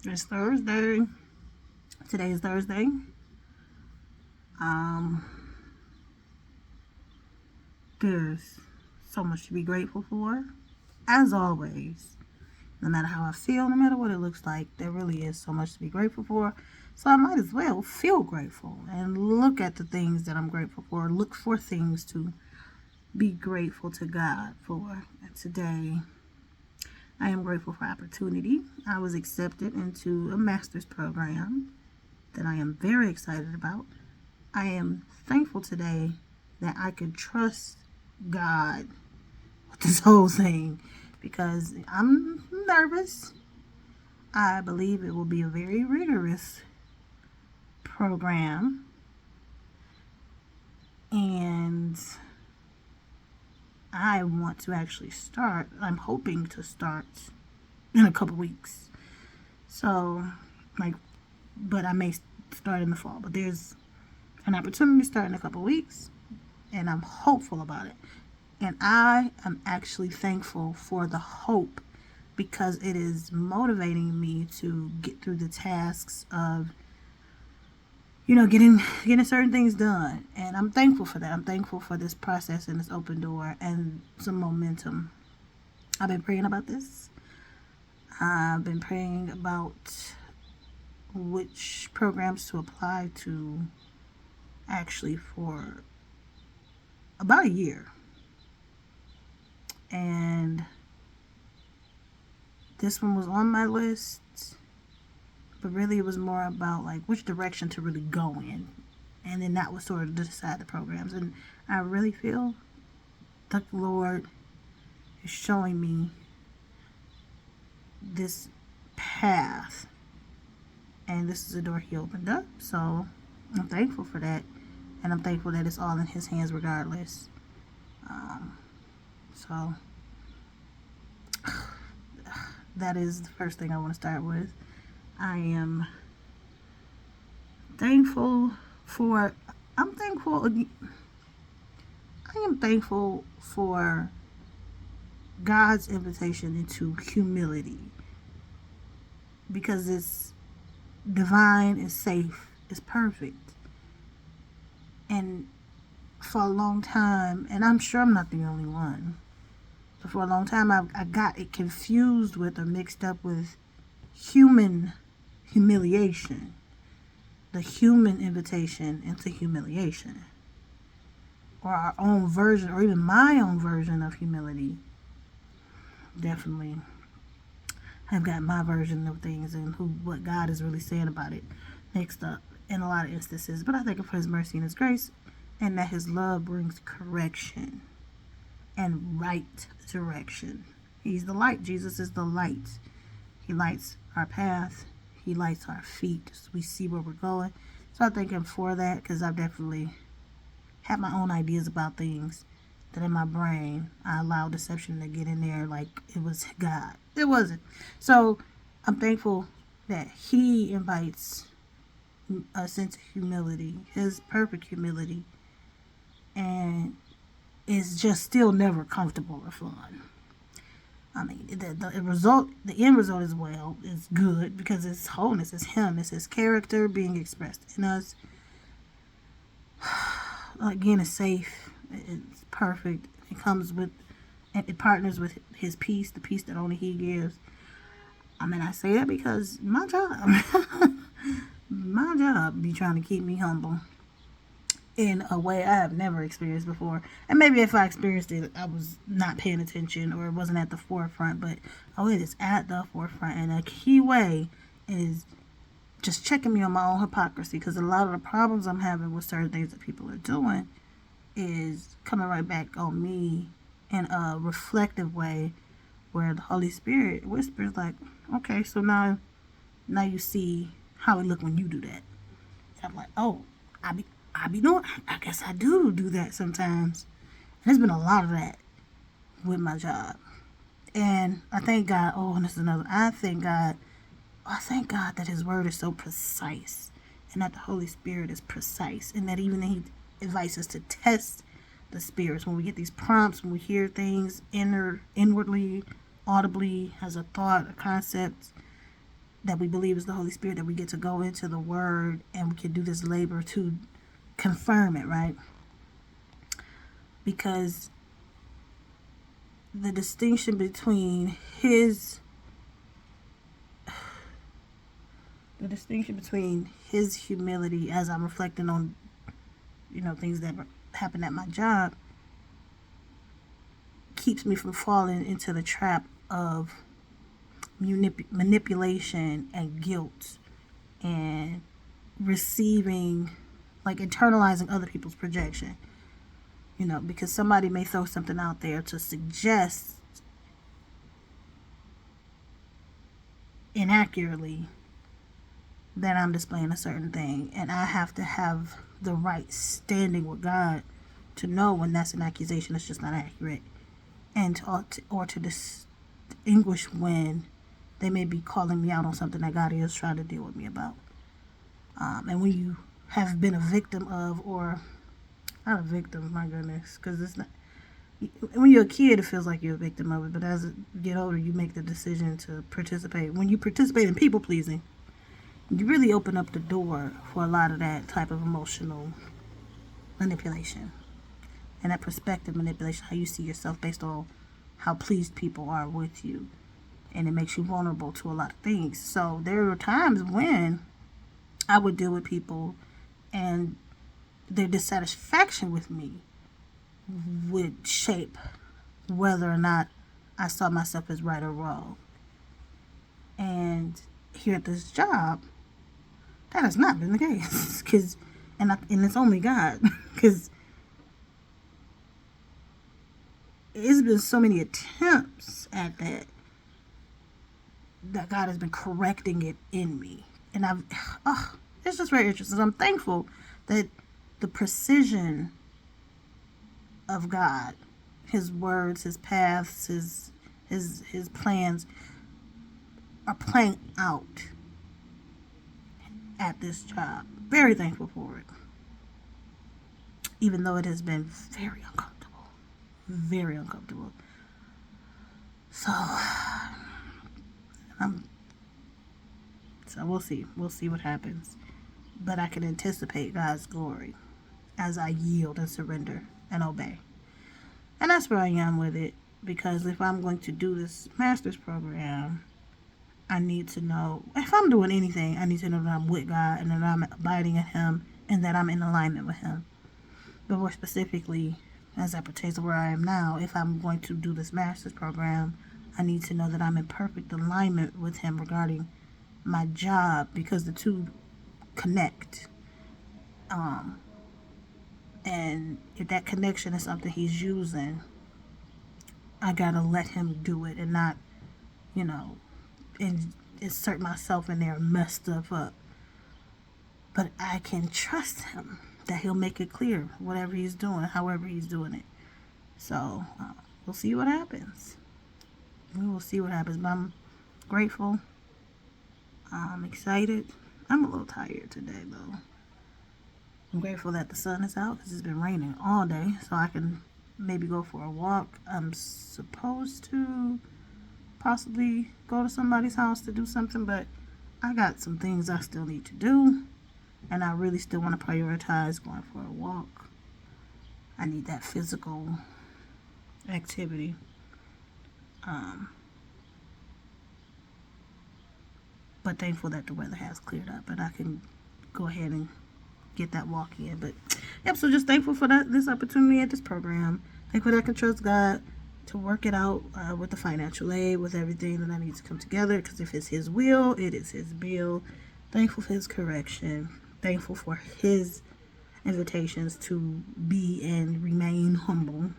It's Thursday. Today is Thursday. Um, there's so much to be grateful for. As always, no matter how I feel, no matter what it looks like, there really is so much to be grateful for. So I might as well feel grateful and look at the things that I'm grateful for. Look for things to be grateful to God for. And today, I am grateful for opportunity. I was accepted into a master's program that I am very excited about. I am thankful today that I could trust God with this whole thing because I'm nervous. I believe it will be a very rigorous program, and I want to actually start. I'm hoping to start in a couple weeks. So, like, but I may start in the fall. But there's an opportunity to start in a couple weeks, and I'm hopeful about it. And I am actually thankful for the hope because it is motivating me to get through the tasks of getting certain things done. And I'm thankful for that. I'm thankful for this process and this open door and some momentum. I've been praying about this. I've been praying about which programs to apply to actually for about a year. And this one was on my list, but really it was more about like which direction to really go in. And then that was sort of decide the programs. And I really feel that the Lord is showing me this path. And this is a door He opened up. So I'm thankful for that. And I'm thankful that it's all in His hands regardless. So that is the first thing I want to start with. I am thankful for, I'm thankful, I am thankful for God's invitation into humility because it's divine, it's safe, it's perfect. And for a long time, and I'm sure I'm not the only one, but for a long time I got it confused with or mixed up with human humiliation, the human invitation into humiliation, or our own version, or even my own version of humility. Definitely, I've got my version of things and what God is really saying about it mixed up in a lot of instances. But I thank Him for His mercy and His grace, and that His love brings correction and right direction. He's the light. Jesus is the light. He lights our path. He lights our feet so we see where we're going. So I thank Him for that because I've definitely had my own ideas about things that in my brain I allowed deception to get in there like it was God. It wasn't. So I'm thankful that He invites us into humility, His perfect humility, and is just still never comfortable or fun. I mean, the end result as well is good because it's wholeness, it's Him, it's His character being expressed in us. Again, it's safe, it's perfect. It comes with, it partners with His peace, the peace that only He gives. I mean, I say that because my job, my job be trying to keep me humble in a way I have never experienced before. And maybe if I experienced it, I was not paying attention or it wasn't at the forefront. But oh, it is at the forefront. And a key way is just checking me on my own hypocrisy. Because a lot of the problems I'm having with certain things that people are doing is coming right back on me in a reflective way where the Holy Spirit whispers like, okay, so now you see how it look when you do that. And I'm like, oh, I be I be doing. I guess I do that sometimes. And there's been a lot of that with my job, and I thank God. Oh, and this is another. I thank God. I thank God that His Word is so precise, and that the Holy Spirit is precise, and that even He invites us to test the spirits when we get these prompts, when we hear things inwardly, audibly, as a thought, a concept. that we believe is the Holy Spirit, that we get to go into the Word and we can do this labor to confirm it, right? Because the distinction between his humility, as I'm reflecting on, things that happen at my job, keeps me from falling into the trap of manipulation and guilt and receiving, like internalizing other people's projection. Because somebody may throw something out there to suggest inaccurately that I'm displaying a certain thing, and I have to have the right standing with God to know when that's an accusation that's just not accurate, and to distinguish when they may be calling me out on something that God is trying to deal with me about. And when you have been a victim of, or not a victim, my goodness, because it's not. When you're a kid, it feels like you're a victim of it, but as you get older, you make the decision to participate. When you participate in people pleasing, you really open up the door for a lot of that type of emotional manipulation and that perspective manipulation, how you see yourself based on how pleased people are with you, and it makes you vulnerable to a lot of things. So there were times when I would deal with people and their dissatisfaction with me would shape whether or not I saw myself as right or wrong. And here at this job, that has not been the case. And it's only God. Because it's been so many attempts at that God has been correcting it in me. And it's just very interesting. I'm thankful that the precision of God, his words, his paths, his plans are playing out at this job. Very thankful for it. Even though it has been very uncomfortable. Very uncomfortable. So we'll see. We'll see what happens. But I can anticipate God's glory as I yield and surrender and obey. And that's where I am with it. Because if I'm going to do this master's program, I need to know, if I'm doing anything, I need to know that I'm with God and that I'm abiding in him and that I'm in alignment with him. But more specifically, as that pertains to where I am now, if I'm going to do this master's program, I need to know that I'm in perfect alignment with him regarding my job, because the two connect. And if that connection is something he's using, I gotta let him do it and not, and insert myself in there and mess stuff up. But I can trust him that he'll make it clear, whatever he's doing, however he's doing it. So we'll see what happens. We will see what happens. But I'm grateful. I'm excited. I'm a little tired today, though. I'm grateful that the sun is out because it's been raining all day, so I can maybe go for a walk. I'm supposed to possibly go to somebody's house to do something, but I got some things I still need to do, and I really still want to prioritize going for a walk. I need that physical activity. But thankful that the weather has cleared up and I can go ahead and get that walk in. But yep, so just thankful for this opportunity at this program. Thankful that I can trust God to work it out with the financial aid, with everything that I need to come together, because if it's his will, it is his bill. Thankful for his correction. Thankful for his invitations to be and remain humble,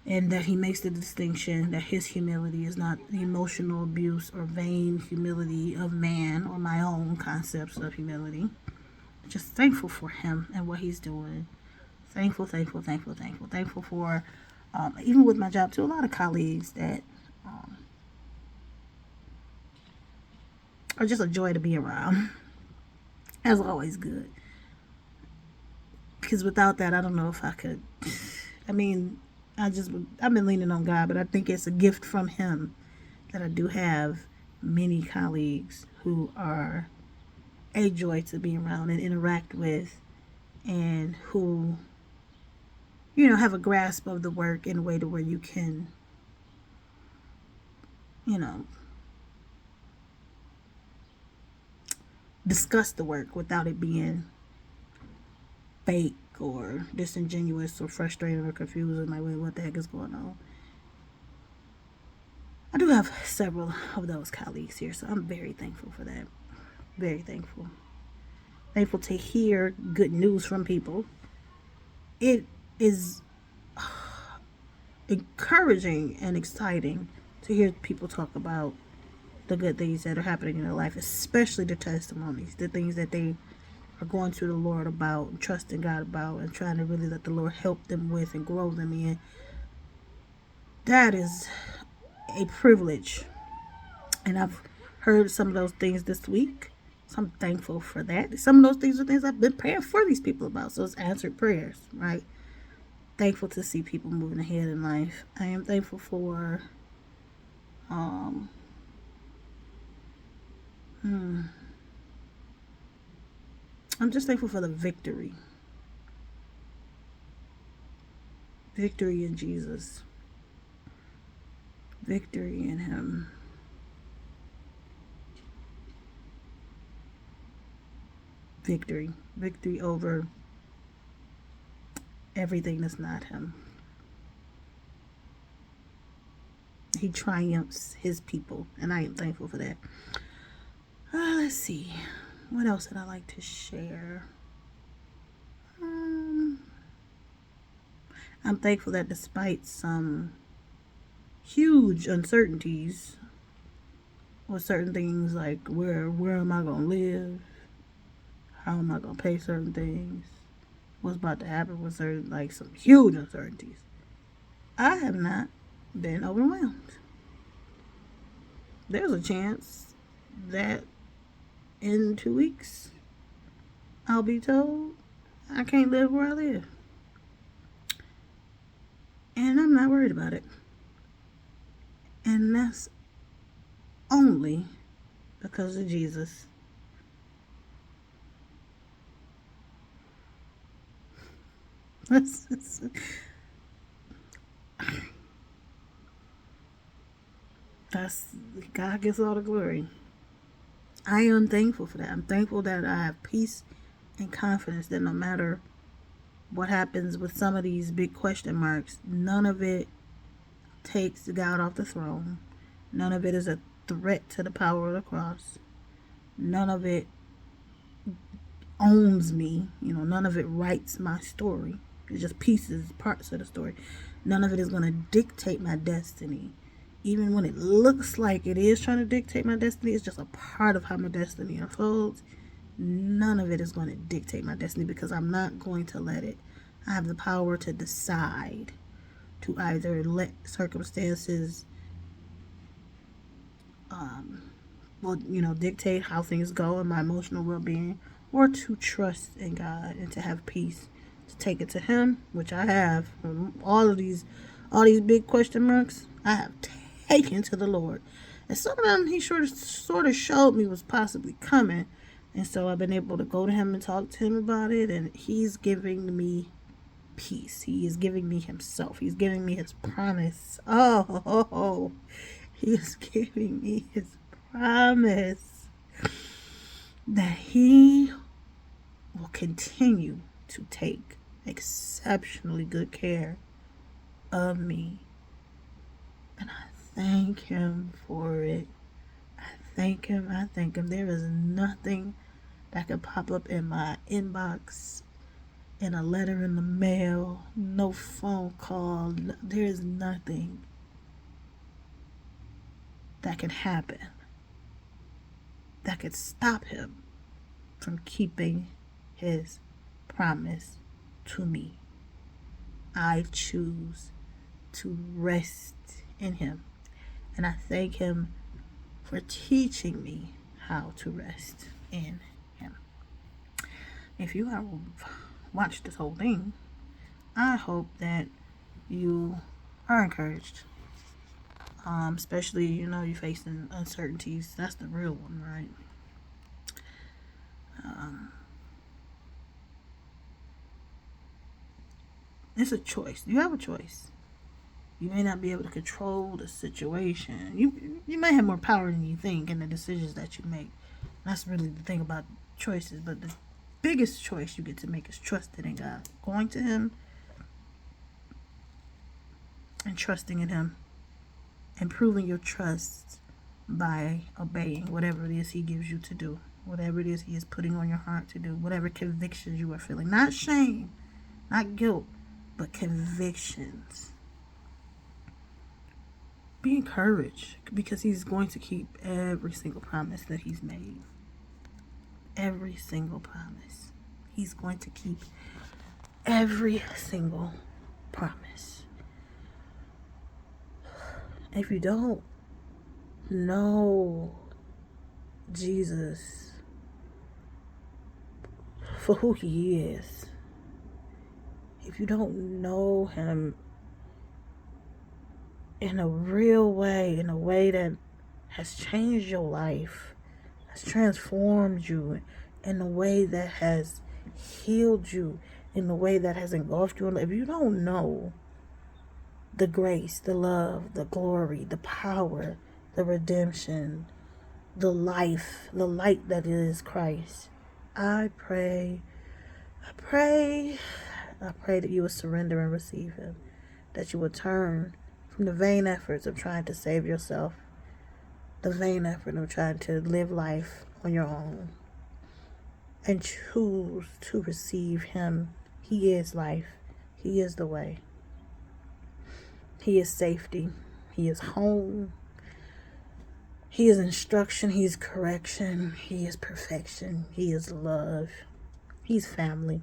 and that he makes the distinction that his humility is not the emotional abuse or vain humility of man or my own concepts of humility. Just thankful for him and what he's doing. Thankful for, even with my job too, a lot of colleagues that are just a joy to be around. That's always good. Because without that, I don't know if I could. I've been leaning on God, but I think it's a gift from him that I do have many colleagues who are a joy to be around and interact with, and who, have a grasp of the work in a way to where you can, discuss the work without it being fake or disingenuous or frustrating or confusing. Like, wait, what the heck is going on? I do have several of those colleagues here, so I'm very thankful for that. Very thankful. Thankful to hear good news from people. It is encouraging and exciting to hear people talk about the good things that are happening in their life, especially the testimonies, the things that they are going to the Lord about, and trusting God about, and trying to really let the Lord help them with and grow them in. That is a privilege. And I've heard some of those things this week, so I'm thankful for that. Some of those things are things I've been praying for these people about, so it's answered prayers, right? Thankful to see people moving ahead in life. I am thankful for I'm just thankful for the victory. Victory in Jesus. Victory in Him. Victory. Victory over everything that's not Him. He triumphs His people, and I am thankful for that. Let's see. What else would I like to share? I'm thankful that despite some huge uncertainties with certain things, like where am I going to live? How am I going to pay certain things? What's about to happen with certain, like some huge uncertainties? I have not been overwhelmed. There's a chance that in 2 weeks I'll be told I can't live where I live. And I'm not worried about it. And that's only because of Jesus. That's, God gets all the glory. I am thankful for that. I'm thankful that I have peace and confidence that no matter what happens with some of these big question marks, none of it takes God off the throne. None of it is a threat to the power of the cross. None of it owns me. None of it writes my story. It's just pieces, parts of the story. None of it is going to dictate my destiny. Even when it looks like it is trying to dictate my destiny, it's just a part of how my destiny unfolds. None of it is going to dictate my destiny, because I'm not going to let it. I have the power to decide to either let circumstances dictate how things go and my emotional well-being, or to trust in God and to have peace, to take it to Him, which I have. All these big question marks, I have taken to the Lord. And some of them He sort of showed me was possibly coming, and so I've been able to go to Him and talk to Him about it, and He's giving me peace. He is giving me Himself. He's giving me His promise. He is giving me His promise that He will continue to take exceptionally good care of me. And I thank Him for it. I thank Him. There is nothing that could pop up in my inbox, in a letter in the mail, no phone call. There is nothing that can happen that could stop Him from keeping His promise to me. I choose to rest in Him, and I thank Him for teaching me how to rest in Him. If you have watched this whole thing, I hope that you are encouraged. Especially, you're facing uncertainties. That's the real one, right? It's a choice. You have a choice. You may not be able to control the situation. You may have more power than you think in the decisions that you make. That's really the thing about choices. But the biggest choice you get to make is trusting in God. Going to Him and trusting in Him. And proving your trust by obeying whatever it is He gives you to do. Whatever it is He is putting on your heart to do. Whatever convictions you are feeling. Not shame, not guilt, but convictions. Be encouraged, because He's going to keep every single promise that He's made. Every single promise. He's going to keep every single promise. If you don't know Jesus for who He is, if you don't know Him in a real way, in a way that has changed your life, has transformed you, in a way that has healed you, in a way that has engulfed you, if you don't know the grace, the love, the glory, the power, the redemption, the life, the light that is Christ, I pray that you will surrender and receive Him, that you will turn from the vain efforts of trying to save yourself, the vain effort of trying to live life on your own, and choose to receive Him. He is life. He is the way. He is safety. He is home. He is instruction. He is correction. He is perfection. He is love. He's family.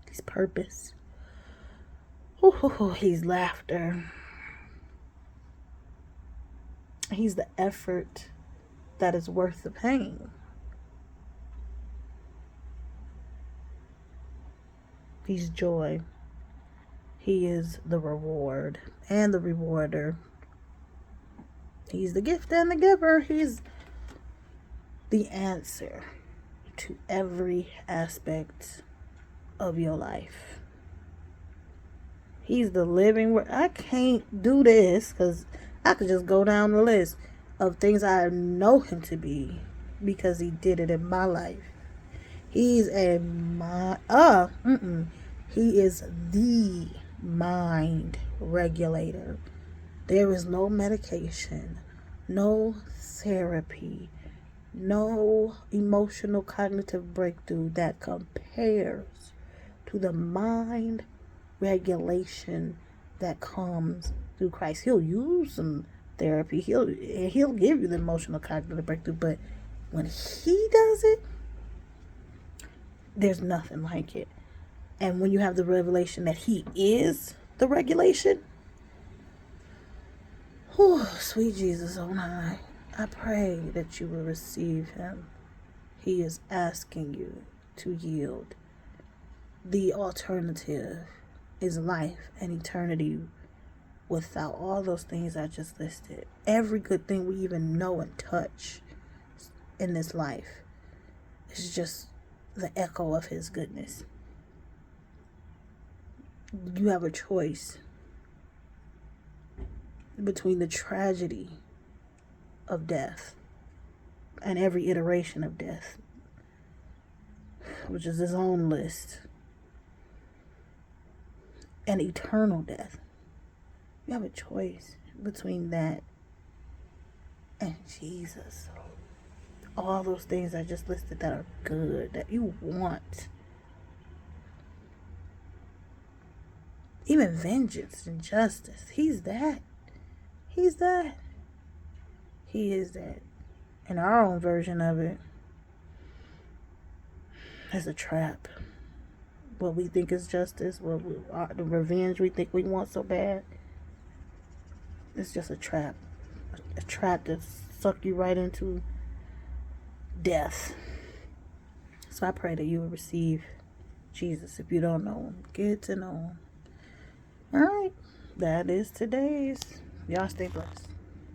He's purpose. Ooh, He's laughter. He's the effort that is worth the pain. He's joy. He is the reward and the rewarder. He's the gift and the giver. He's the answer to every aspect of your life. He's the living word. I can't do this because I could just go down the list of things I know Him to be because He did it in my life. He's He is the mind regulator. There is no medication, no therapy, no emotional cognitive breakthrough that compares to the mind regulation that comes through Christ. He'll use some therapy. He'll give you the emotional cognitive breakthrough, but when He does it, there's nothing like it. And when you have the revelation that He is the regulation, sweet Jesus on high, I pray that you will receive Him. He is asking you to yield. The alternative is life and eternity without all those things I just listed. Every good thing we even know and touch in this life is just the echo of His goodness. You have a choice between the tragedy of death and every iteration of death, which is His own list, and eternal death. You have a choice between that and Jesus. All those things I just listed that are good, that you want. Even vengeance and justice. He's that. He's that. He is that. And our own version of it is a trap. What we think is justice, the revenge we think we want so bad, it's just a trap. A trap that suck you right into death. So I pray that you will receive Jesus. If you don't know Him, get to know Him. All right, that is today's. Y'all stay blessed.